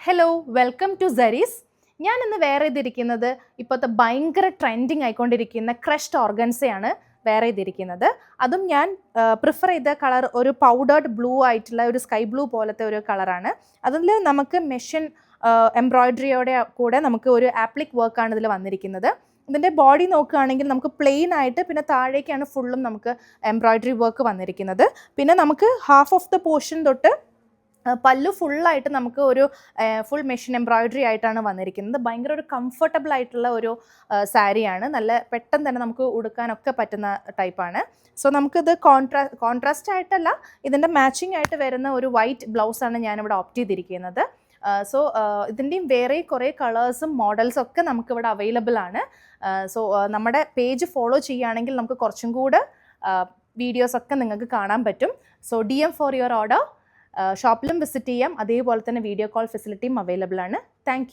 Hello welcome to സരീസ്. ഞാൻ ഇന്ന് wear ചെയ്തിരിക്കുന്നത് ഇപ്പോഴത്തെ ഭയങ്കര ട്രെൻഡിങ് ആയിക്കൊണ്ടിരിക്കുന്ന ക്രഷ്ഡ് ഓർഗൻസയാണ് വെയർ ചെയ്തിരിക്കുന്നത്. അതും ഞാൻ പ്രിഫർ ചെയ്ത കളർ ഒരു പൗഡേർഡ് ബ്ലൂ ആയിട്ടുള്ള ഒരു സ്കൈ ബ്ലൂ പോലത്തെ ഒരു കളറാണ്. അതിൽ നമുക്ക് മെഷീൻ എംബ്രോയിഡറിയോടെ കൂടെ നമുക്ക് ഒരു ആപ്ലിക് വർക്കാണ് ഇതിൽ വന്നിരിക്കുന്നത്. ഇതിൻ്റെ ബോഡി നോക്കുകയാണെങ്കിൽ നമുക്ക് പ്ലെയിൻ ആയിട്ട് പിന്നെ താഴേക്കാണ് ഫുള്ളും നമുക്ക് എംബ്രോയിഡറി വർക്ക് വന്നിരിക്കുന്നത്. പിന്നെ നമുക്ക് ഹാഫ് ഓഫ് ദ പോർഷൻ തൊട്ട് പല്ലു ഫുള്ളായിട്ട് നമുക്ക് ഒരു ഫുൾ മെഷീൻ എംബ്രോയിഡറി ആയിട്ടാണ് വന്നിരിക്കുന്നത്. ഭയങ്കര ഒരു കംഫർട്ടബിൾ ആയിട്ടുള്ള ഒരു സാരിയാണ്. നല്ല പെട്ടെന്ന് തന്നെ നമുക്ക് ഉടുക്കാനൊക്കെ പറ്റുന്ന ടൈപ്പാണ്. സോ നമുക്കിത് കോൺട്രാസ്റ്റ് ആയിട്ടല്ല, ഇതിൻ്റെ മാച്ചിങ് ആയിട്ട് വരുന്ന ഒരു വൈറ്റ് ബ്ലൗസാണ് ഞാനിവിടെ ഓപ്റ്റ് ചെയ്തിരിക്കുന്നത്. സോ ഇതിൻ്റെയും വേറെ കുറേ കളേഴ്സും മോഡൽസും ഒക്കെ നമുക്കിവിടെ അവൈലബിൾ ആണ്. സോ നമ്മുടെ പേജ് ഫോളോ ചെയ്യുകയാണെങ്കിൽ നമുക്ക് കുറച്ചും കൂടെ വീഡിയോസൊക്കെ നിങ്ങൾക്ക് കാണാൻ പറ്റും. So DM for your order. ഷോപ്പിലും വിസിറ്റ് ചെയ്യാം. അതേപോലെ തന്നെ വീഡിയോ കോൾ ഫെസിലിറ്റിയും അവൈലബിൾ ആണ്. താങ്ക്